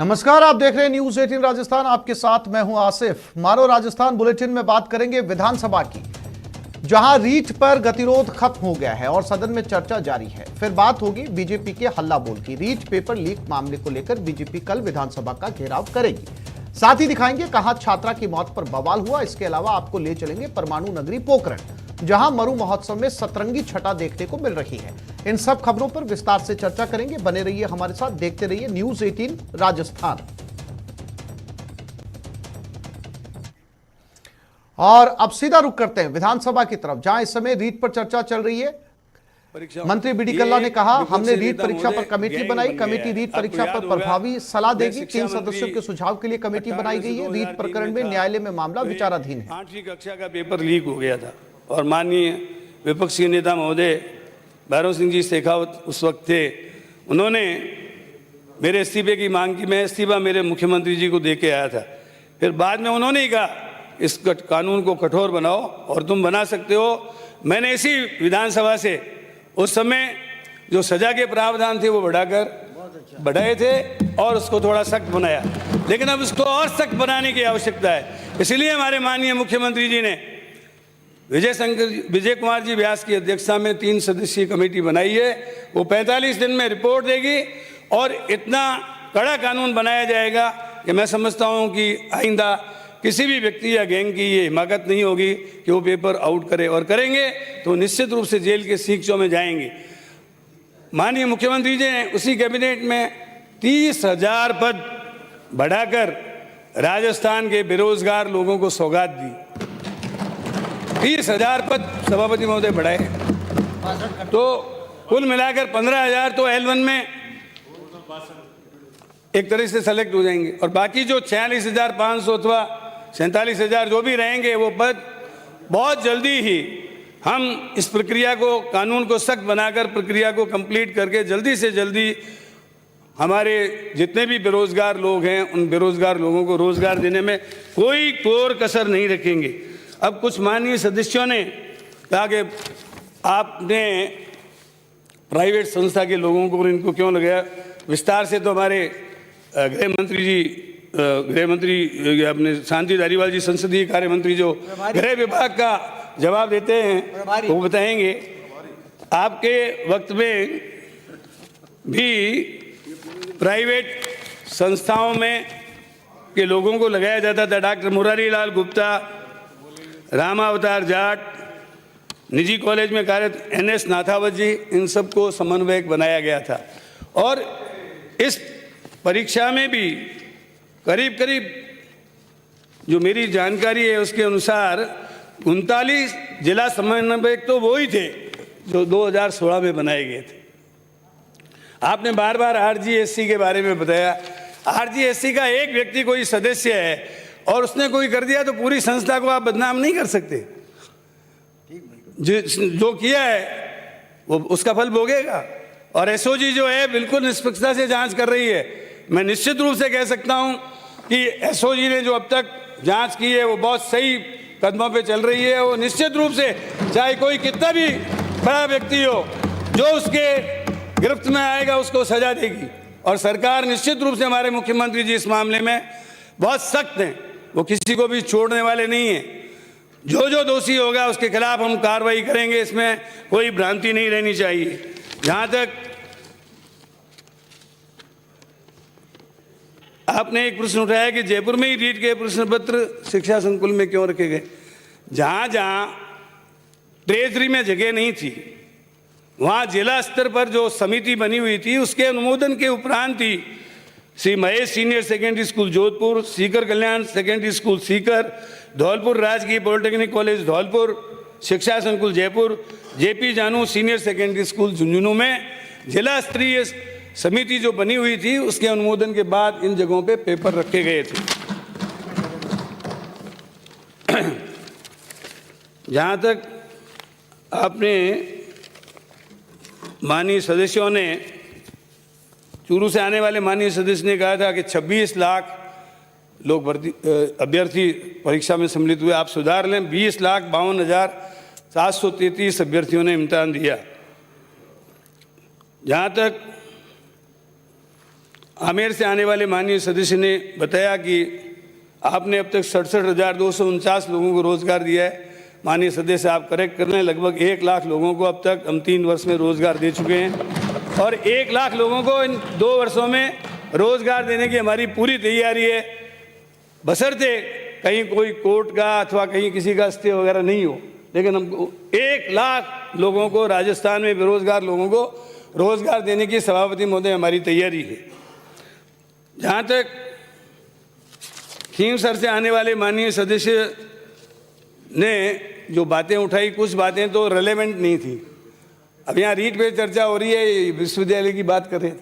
नमस्कार, आप देख रहे हैं न्यूज 18 राजस्थान। आपके साथ मैं हूं आसिफ। मारो राजस्थान बुलेटिन में बात करेंगे विधानसभा की, जहां रीट पर गतिरोध खत्म हो गया है और सदन में चर्चा जारी है। फिर बात होगी बीजेपी के हल्ला बोल की। रीट पेपर लीक मामले को लेकर बीजेपी कल विधानसभा का घेराव करेगी। साथ ही दिखाएंगे कहां छात्रा की मौत पर बवाल हुआ। इसके अलावा आपको ले चलेंगे परमाणु नगरी पोखरण, जहां मरु महोत्सव में सतरंगी छटा देखने को मिल रही है। इन सब खबरों पर विस्तार से चर्चा करेंगे। बने रहिए हमारे साथ, देखते रहिए न्यूज 18 राजस्थान। और अब सीधा रुख करते हैं विधानसभा की तरफ, जहां इस समय रीट पर चर्चा चल रही है। मंत्री बीडी कल्ला ने कहा, हमने रीट परीक्षा पर कमेटी बनाई। कमेटी रीट परीक्षा पर प्रभावी सलाह देगी। 3 सदस्यों के सुझाव के लिए कमेटी बनाई गई है। रीट प्रकरण में न्यायालय में मामला विचाराधीन है। 8वीं कक्षा का पेपर लीक हो गया था और माननीय विपक्षी नेता महोदय भैरव सिंह जी शेखावत उस वक्त थे। उन्होंने मेरे इस्तीफे की मांग की। मैं इस्तीफा मेरे मुख्यमंत्री जी को दे के आया था। फिर बाद में उन्होंने ही कहा, इस कानून को कठोर बनाओ और तुम बना सकते हो। मैंने इसी विधानसभा से उस समय जो सजा के प्रावधान थे वो बढ़ाए थे और उसको थोड़ा सख्त बनाया, लेकिन अब उसको और सख्त बनाने की आवश्यकता है। इसलिए हमारे माननीय मुख्यमंत्री जी ने विजय कुमार जी व्यास की अध्यक्षता में 3 सदस्यीय कमेटी बनाई है। वो 45 दिन में रिपोर्ट देगी और इतना कड़ा कानून बनाया जाएगा कि मैं समझता हूं कि आइंदा किसी भी व्यक्ति या गैंग की ये हिमाकत नहीं होगी कि वो पेपर आउट करे, और करेंगे तो निश्चित रूप से जेल के सीखचों में जाएंगे। माननीय मुख्यमंत्री जी ने उसी कैबिनेट में 30,000 पद बढ़ाकर राजस्थान के बेरोजगार लोगों को सौगात दी। 30,000 पद सभापति महोदय बढ़ाए, तो कुल मिलाकर 15,000 तो L1 में एक तरह से सेलेक्ट हो जाएंगे, और बाकी जो 46,500 अथवा 47,000 जो भी रहेंगे वो पद बहुत जल्दी ही हम इस प्रक्रिया को, कानून को सख्त बनाकर प्रक्रिया को कंप्लीट करके जल्दी से जल्दी हमारे जितने भी बेरोजगार लोग हैं उन बेरोजगार लोगों को रोजगार देने में कोई कोर कसर नहीं रखेंगे। अब कुछ माननीय सदस्यों ने कहा कि आपने प्राइवेट संस्था के लोगों को इनको क्यों लगाया। विस्तार से तो हमारे गृह मंत्री अपने शांति धारीवाल जी, संसदीय कार्य मंत्री, जो गृह विभाग का जवाब देते हैं वो बताएंगे। आपके वक्त में भी प्राइवेट संस्थाओं में के लोगों को लगाया जाता था। डॉक्टर मुरारी लाल गुप्ता, रामावतार जाट, निजी कॉलेज में कार्यरत NS नाथावत जी, इन सबको समन्वयक बनाया गया था। और इस परीक्षा में भी करीब करीब जो मेरी जानकारी है उसके अनुसार 39 जिला समन्वयक तो वो ही थे जो 2016 में बनाए गए थे। आपने बार बार RGSC के बारे में बताया। RGSC का एक व्यक्ति कोई सदस्य है और उसने कोई कर दिया तो पूरी संस्था को आप बदनाम नहीं कर सकते। जो किया है वो उसका फल भोगेगा। और SOG जो है बिल्कुल निष्पक्षता से जांच कर रही है। मैं निश्चित रूप से कह सकता हूं कि SOG ने जो अब तक जांच की है वो बहुत सही कदमों पे चल रही है। वो निश्चित रूप से चाहे कोई कितना भी बड़ा व्यक्ति हो, जो उसके गिरफ्त में आएगा उसको सजा देगी। और सरकार निश्चित रूप से, हमारे मुख्यमंत्री जी इस मामले में बहुत सख्त हैं, वो किसी को भी छोड़ने वाले नहीं हैं। जो दोषी होगा उसके खिलाफ हम कार्रवाई करेंगे, इसमें कोई भ्रांति नहीं रहनी चाहिए। जहां तक आपने एक प्रश्न उठाया कि जयपुर में ही रीट के प्रश्न पत्र शिक्षा संकुल में क्यों रखे गए, जहां ट्रेजरी में जगह नहीं थी वहां जिला स्तर पर जो समिति बनी हुई थी उसके अनुमोदन के उपरांत ही Shri Mahesh senior secondary school Jodhpur, Sikar Kalyan secondary school Sikar, Dholpur राजकीय पॉलिटेक्निक कॉलेज धौलपुर, शिक्षा संकुल Jaipur, JP Janu senior secondary school Jhunjhunu में जिला स्तरीय समिति जो बनी हुई थी उसके अनुमोदन के बाद इन जगहों पे पेपर रखे गए थे। जहाँ तक आपने माननीय सदस्यों ने, चूरू से आने वाले माननीय सदस्य ने कहा था कि 26 लाख लोग अभ्यर्थी परीक्षा में सम्मिलित हुए। आप सुधार लें, 20,52,733 अभ्यर्थियों ने इम्तिहान दिया। जहाँ तक आमेर से आने वाले माननीय सदस्य ने बताया कि आपने अब तक 67,249 लोगों को रोजगार दिया है। माननीय सदस्य आप करेक्ट कर लें, लगभग 1 लाख लोगों को अब तक हम 3 वर्ष में रोजगार दे चुके हैं और 1 लाख लोगों को इन 2 वर्षों में रोजगार देने की हमारी पूरी तैयारी है, बशर्ते कहीं कोई कोर्ट का अथवा कहीं किसी का स्टे वगैरह नहीं हो। लेकिन हमको 1 लाख लोगों को, राजस्थान में बेरोजगार लोगों को रोजगार देने की सभापति महोदय हमारी तैयारी है। जहाँ तक खींवसर से आने वाले माननीय सदस्य ने जो बातें उठाई, कुछ बातें तो रेलेवेंट नहीं थी। अब यहाँ रीट पे चर्चा हो रही है, विश्वविद्यालय की बात कर रहे थे।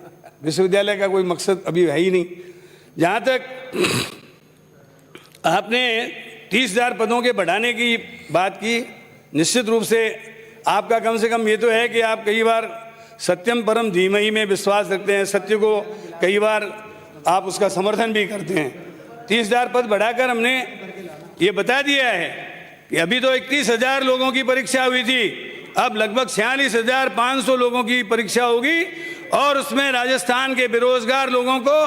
विश्वविद्यालय का कोई मकसद अभी है ही नहीं। जहाँ तक आपने 30,000 पदों के बढ़ाने की बात की, निश्चित रूप से आपका कम से कम ये तो है कि आप कई बार सत्यम परम धीमहि में विश्वास रखते हैं, सत्य को कई बार आप उसका समर्थन भी करते हैं। 30,000 पद बढ़ाकर हमने ये बता दिया है कि अभी तो 31,000 लोगों की परीक्षा हुई थी, अब लगभग 46,500 लोगों की परीक्षा होगी और उसमें राजस्थान के बेरोजगार लोगों को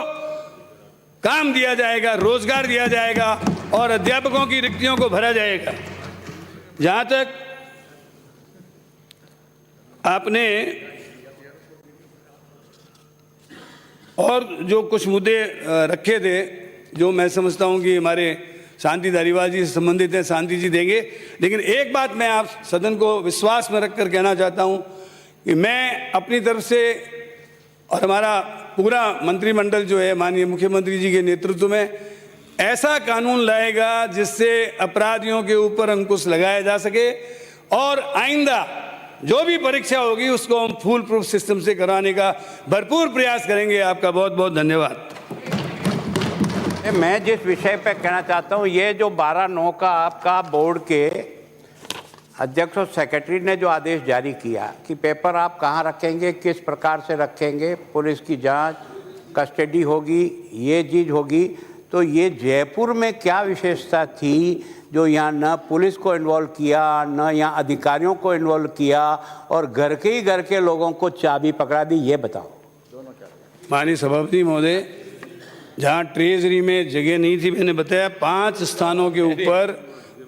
काम दिया जाएगा, रोजगार दिया जाएगा और अध्यापकों की रिक्तियों को भरा जाएगा। जहाँ तक आपने और जो कुछ मुद्दे रखे थे, जो मैं समझता हूँ कि हमारे शांति धारीवाल जी से संबंधित है, शांति जी देंगे। लेकिन एक बात मैं आप सदन को विश्वास में रखकर कहना चाहता हूँ कि मैं अपनी तरफ से और हमारा पूरा मंत्रिमंडल जो है माननीय मुख्यमंत्री जी के नेतृत्व में ऐसा कानून लाएगा जिससे अपराधियों के ऊपर अंकुश लगाया जा सके और आइंदा जो भी परीक्षा होगी उसको हम फुल प्रूफ सिस्टम से कराने का भरपूर प्रयास करेंगे। आपका बहुत बहुत धन्यवाद। मैं जिस विषय पे कहना चाहता हूँ, ये जो 12/9 का आपका बोर्ड के अध्यक्ष और सेक्रेटरी ने जो आदेश जारी किया कि पेपर आप कहाँ रखेंगे, किस प्रकार से रखेंगे, पुलिस की जांच, कस्टडी होगी, ये चीज़ होगी, तो ये जयपुर में क्या विशेषता थी जो यहाँ न पुलिस को इन्वॉल्व किया, न यहाँ अधिकारियों को इन्वॉल्व किया और घर के ही घर के लोगों को चाबी पकड़ा दी, ये बताओ। माननीय सभापति महोदय, जहाँ ट्रेजरी में जगह नहीं थी, मैंने बताया 5 स्थानों के ऊपर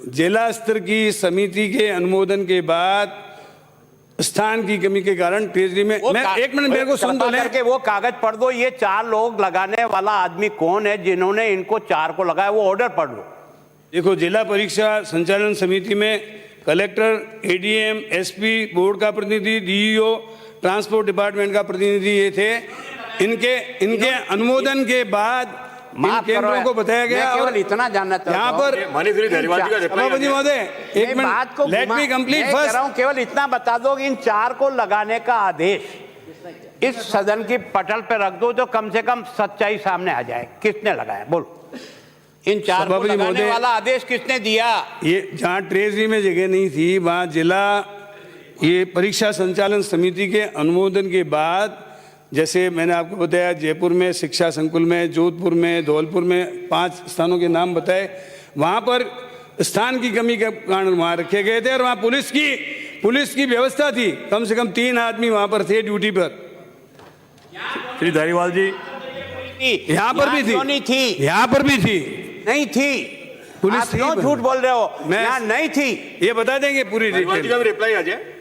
जिला स्तर की समिति के अनुमोदन के बाद स्थान की कमी के कारण ट्रेजरी में मैं 1 मिनट मेरे को सुन दो करके वो कागज पढ़ दो। ये 4 लोग लगाने वाला आदमी कौन है जिन्होंने इनको 4 को लगाया, वो ऑर्डर पढ़ लो। देखो, जिला परीक्षा संचालन समिति में कलेक्टर, एडीएम, एसपी, बोर्ड का प्रतिनिधि, डीईओ, ट्रांसपोर्ट डिपार्टमेंट का प्रतिनिधि ये थे। इनके अनुमोदन के बाद इन केंद्रों को बताया गया और इतना जानना चाहता यहाँ पर सभापति महोदय, 1 minute, let me complete first. केवल इतना बता दो कि इन 4 को लगाने का आदेश इस सदन की पटल पे रख दो, तो कम से कम सच्चाई सामने आ जाए। किसने लगाया, बोलो। इन 4 को लगाने वाला आदेश किसने दिया? ये जहाँ ट्रेजरी में जगह नहीं थी, वहाँ जिला ये परीक्षा संचालन समिति के अनुमोदन के बाद, जैसे मैंने आपको बताया, जयपुर में, शिक्षा संकुल में, जोधपुर में, धौलपुर में 5 स्थानों के नाम बताए। वहाँ पर स्थान की कमी के कारण वहाँ रखे गए थे और वहाँ पुलिस की व्यवस्था थी। कम से कम 3 आदमी वहाँ पर थे ड्यूटी पर। श्री धारीवाल जी, यहाँ पर भी थी, यहाँ पर भी थी, नहीं थी पुलिस। क्यों झूठ बोल रहे हो? मैं नहीं थी, ये बता देंगे पूरी डिटेल। रिप्लाई आ जाए।